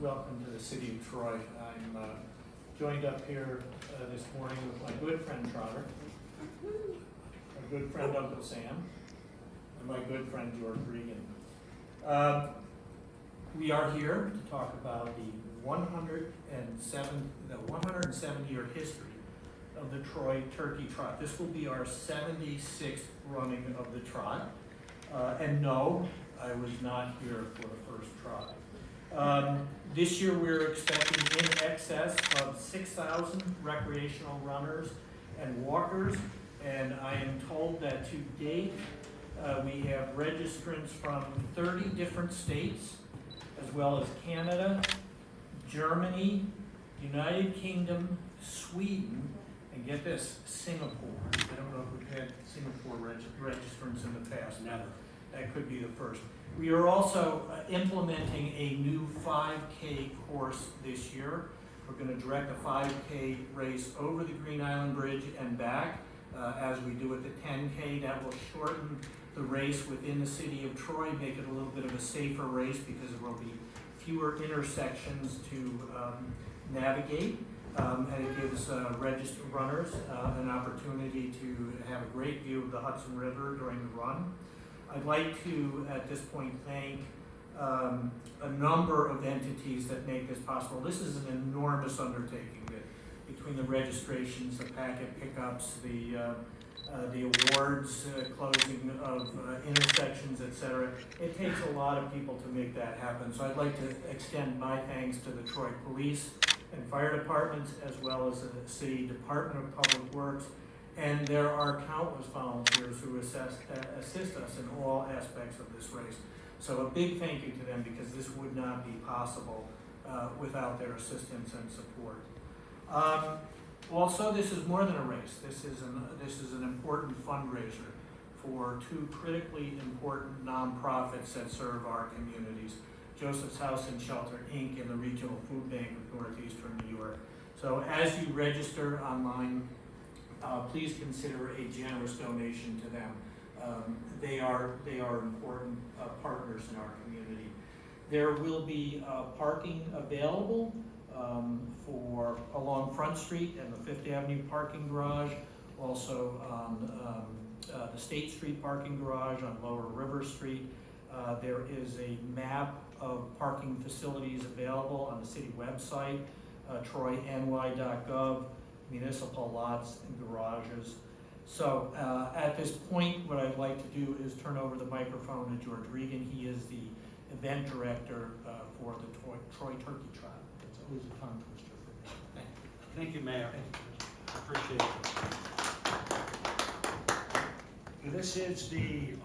welcome to the city of Troy. I'm joined up here this morning with my good friend Trotter, my good friend Uncle Sam, and my good friend George Regan. We are here to talk about the 107-year history of the Troy Turkey Trot. This will be our 76th running of the trot. And no, I was not here for the first trot. This year we're expecting in excess of 6,000 recreational runners and walkers, and I am told that to date we have registrants from 30 different states, as well as Canada, Germany, United Kingdom, Sweden, and get this, Singapore. I don't know if we've had Singapore registrants in the past. Never. That could be the first. We are also implementing a new 5K course this year. We're going to direct a 5K race over the Green Island Bridge and back. As we do with the 10K, that will shorten the race within the city of Troy, make it a little bit of a safer race because there will be fewer intersections to navigate. And it gives registered runners an opportunity to have a great view of the Hudson River during the run. I'd like to, at this point, thank a number of entities that make this possible. This is an enormous undertaking. Between the registrations, the packet pickups, the awards, closing of intersections, etc. It takes a lot of people to make that happen. So I'd like to extend my thanks to the Troy Police and Fire Departments, as well as the City Department of Public Works. And there are countless volunteers who assist us in all aspects of this race. So a big thank you to them, because this would not be possible without their assistance and support. Also, this is more than a race. This is an important fundraiser for two critically important nonprofits that serve our communities: Joseph's House and Shelter, Inc. and the Regional Food Bank of Northeastern New York. So as you register online, please consider a generous donation to them. They are important partners in our community. There will be parking available for along Front Street and the Fifth Avenue parking garage, also on the State Street parking garage on Lower River Street. There is a map of parking facilities available on the city website, troyny.gov, municipal lots and garages. So at this point, what I'd like to do is turn over the microphone to George Regan. He is the event director for the Troy Turkey Trot. It's always a tongue twister for me. Thank you, Mayor. I appreciate it. This is the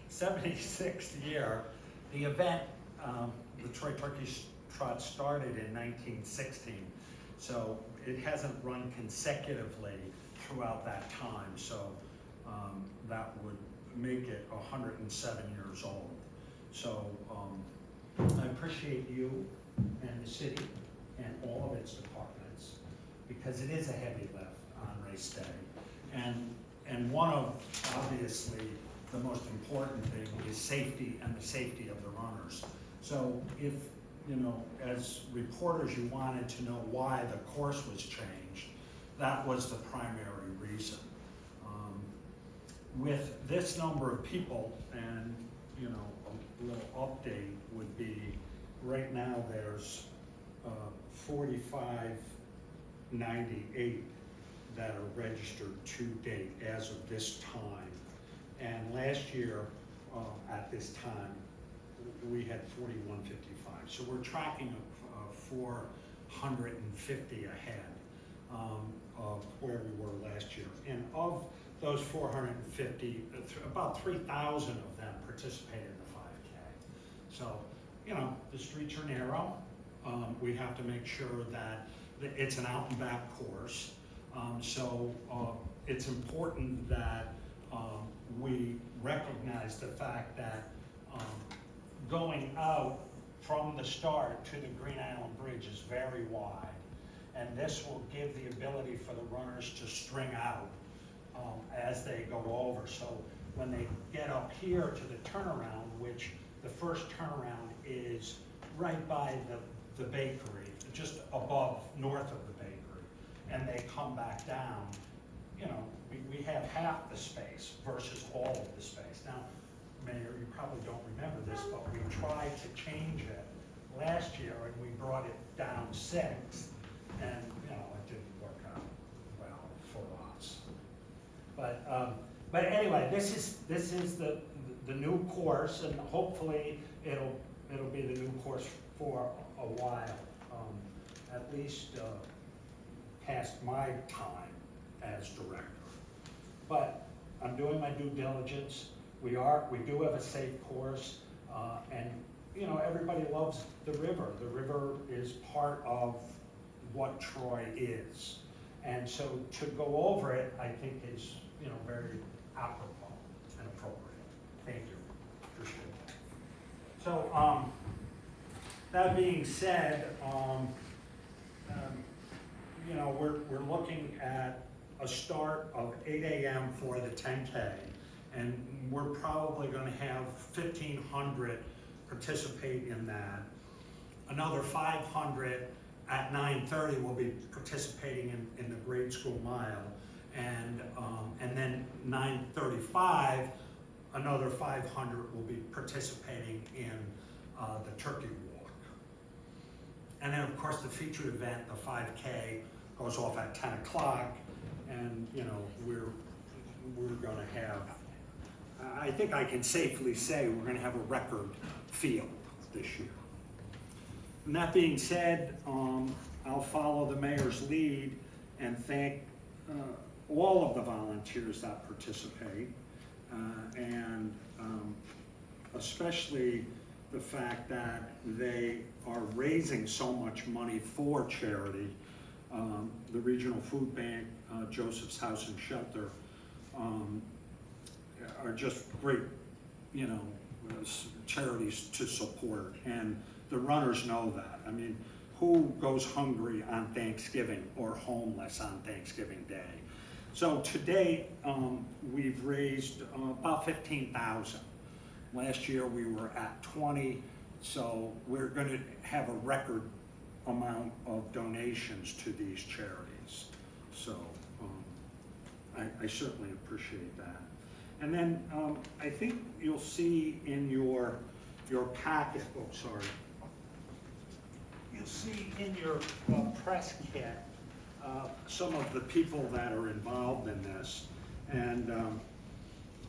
76th year. The event, the Troy Turkey Trot, started in 1916, so it hasn't run consecutively throughout that time. So that would make it 107 years old. So I appreciate you and the city and all of its departments, because it is a heavy lift on race day. And one of, obviously, the most important thing is safety and the safety of the runners. So if, as reporters, you wanted to know why the course was changed, that was the primary reason. With this number of people, and a little update would be, right now there's 4598 that are registered to date as of this time. And last year, at this time, we had 4155. So we're tracking 450 ahead of where we were last year. And of those 450, about 3,000 of them participated in the 5K. So, the streets are narrow. We have to make sure that it's an out and back course. So it's important that we recognize the fact that going out from the start to the Green Island Bridge is very wide, and this will give the ability for the runners to string out as they go over. So when they get up here to the turnaround, which the first turnaround is right by the bakery, just above, north of the bakery, and they come back down, you know, we have half the space versus all of the space. Now, Mayor, you probably don't remember this, but we tried to change it last year, and we brought it down 6, and, you know, it didn't work out well for us. But anyway, this is the new course, and hopefully it'll be the new course for a while, at least past my time as director. But I'm doing my due diligence. We do have a safe course, and you know, everybody loves the river. The river is part of what Troy is, and so to go over it, I think is, you know, very apropos and appropriate. Thank you. Appreciate that. So, that being said, you know, we're looking at a start of 8 a.m. for the 10K, and we're probably going to have 1,500 participate in that. Another 500 at 9:30 will be participating in the grade school mile, and then 9:35, another 500 will be participating in the turkey walk. And then, of course, the featured event, the 5K, goes off at 10 o'clock, and you know, we're going to have, I think I can safely say we're going to have a record field this year. And that being said, I'll follow the mayor's lead and thank all of the volunteers that participate, and especially the fact that they are raising so much money for charity. The Regional Food Bank, Joseph's House and Shelter, are just great, you know, charities to support, and the runners know that. I mean, who goes hungry on Thanksgiving or homeless on Thanksgiving Day? So today, we've raised about 15,000. Last year we were at 20, so we're going to have a record amount of donations to these charities. So I certainly appreciate that. And then I think you'll see in your packet, oh sorry, you'll see in your press kit some of the people that are involved in this. And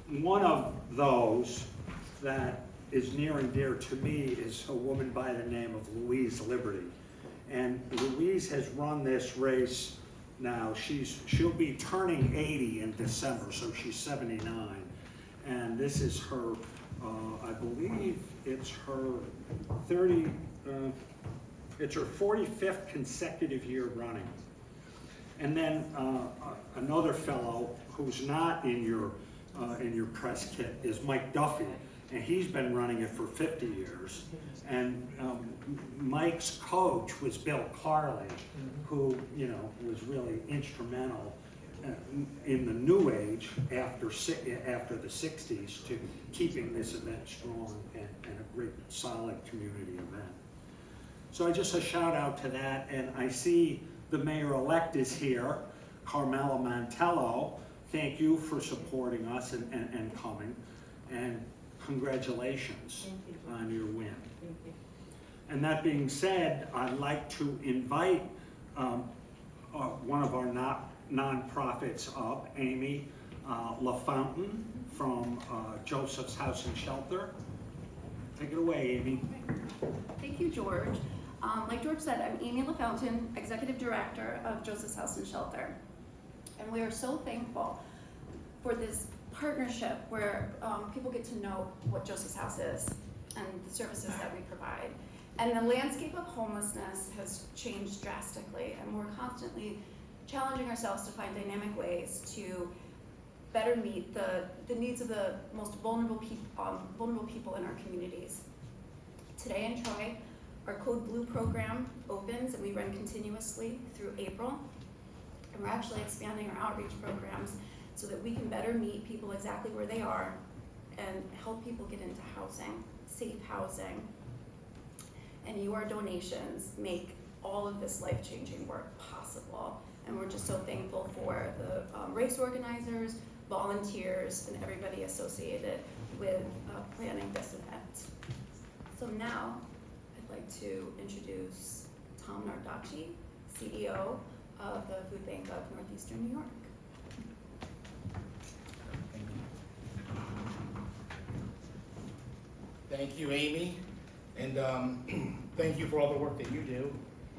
one of those that is near and dear to me is a woman by the name of Louise Liberty. And Louise has run this race now. She'll be turning 80 in December, so she's 79. And this is her, I believe it's her it's her 45th consecutive year running. And then another fellow who's not in your press kit is Mike Duffy, and he's been running it for 50 years. And Mike's coach was Bill Carley, who, you know, was really instrumental in the new age after the 60s to keeping this event strong and a great solid community event. So I just a shout out to that, and I see the mayor-elect is here, Carmela Mantello. Thank you for supporting us and coming, and congratulations on your win. Thank you. And that being said, I'd like to invite one of our nonprofits up, Amy LaFountain from Joseph's House and Shelter. Take it away, Amy. Thank you, George. Like George said, I'm Amy LaFountain, Executive Director of Joseph's House and Shelter. And we are so thankful for this partnership where people get to know what Joseph's House is and the services that we provide. And the landscape of homelessness has changed drastically, and we're constantly challenging ourselves to find dynamic ways to better meet the needs of the most vulnerable people in our communities. Today in Troy, our Code Blue program opens, and we run continuously through April. And we're actually expanding our outreach programs so that we can better meet people exactly where they are and help people get into housing, safe housing. And your donations make all of this life-changing work possible. And we're just so thankful for the race organizers, volunteers, and everybody associated with planning this event. So now, I'd like to introduce Tom Nardacci, CEO of the Food Bank of Northeastern New York. Thank you, Amy, and thank you for all the work that you do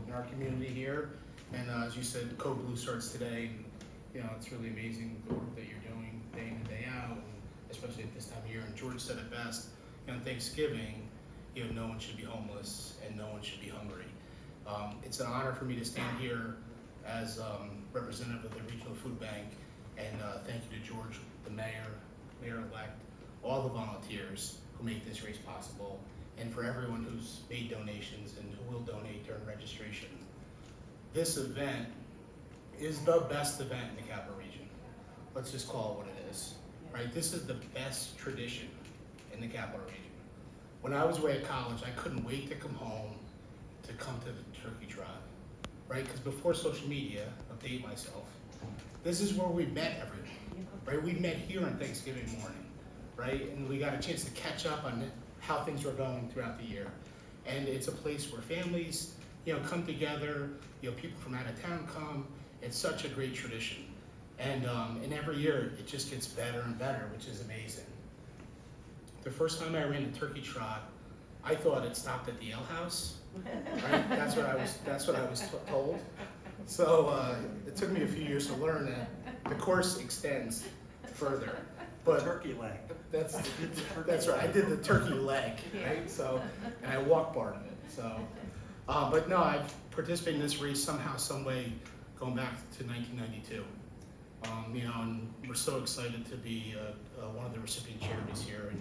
in our community here. And as you said, Code Blue starts today. And, you know, it's really amazing the work that you're doing day in and day out, and especially at this time of year. And George said it best. You know, on Thanksgiving, you know, no one should be homeless and no one should be hungry. It's an honor for me to stand here as representative of the Regional Food Bank, and thank you to George, the mayor-elect, all the volunteers who make this race possible, and for everyone who's made donations and who will donate during registration. This event is the best event in the Capital Region. Let's just call it what it is, right? This is the best tradition in the Capital Region. When I was away at college, I couldn't wait to come home to come to the Turkey Trot, right? Because before social media, update myself, this is where we met everyone, right? We met here on Thanksgiving morning, right? And we got a chance to catch up on how things were going throughout the year. And it's a place where families, you know, come together, you know, people from out of town come. It's such a great tradition. And every year it just gets better and better, which is amazing. The first time I ran the Turkey Trot, I thought it stopped at the Ale House, right? That's what I was told. So it took me a few years to learn that the course extends further. But Turkey leg. That's right. I did the turkey leg, right? So, and I walked part of it. So, but no, I've participated in this race somehow, some way, going back to 1992. You know, and we're so excited to be one of the recipient charities here,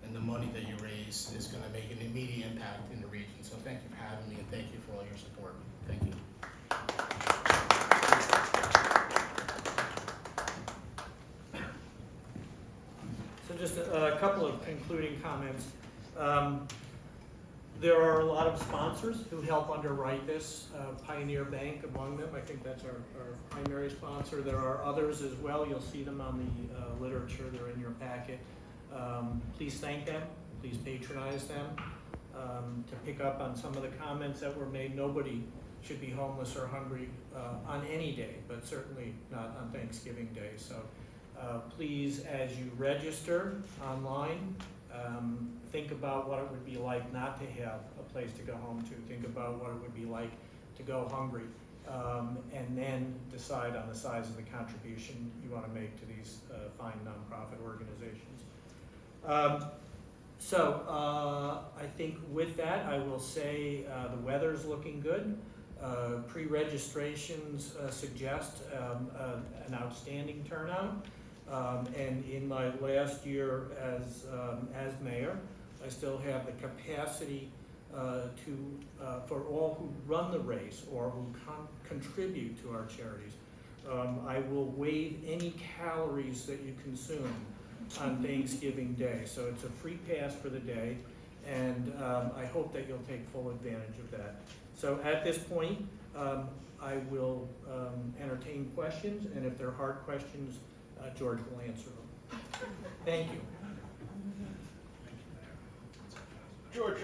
and the money that you raise is going to make an immediate impact in the region. So, thank you for having me, and thank you for all your support. Thank you. So just a couple of concluding comments. There are a lot of sponsors who help underwrite this, Pioneer Bank among them. I think that's our primary sponsor. There are others as well. You'll see them on the literature. They're in your packet. Please thank them. Please patronize them. To pick up on some of the comments that were made, nobody should be homeless or hungry on any day, but certainly not on Thanksgiving Day. So please, as you register online, think about what it would be like not to have a place to go home to. Think about what it would be like to go hungry, and then decide on the size of the contribution you want to make to these fine nonprofit organizations. I think with that, I will say the weather's looking good. Pre-registrations suggest an outstanding turnout. And in my last year as mayor, I still have the capacity for all who run the race or who contribute to our charities. I will waive any calories that you consume on Thanksgiving Day. So it's a free pass for the day, and I hope that you'll take full advantage of that. So at this point, I will entertain questions, and if they're hard questions, George will answer them. Thank you. George,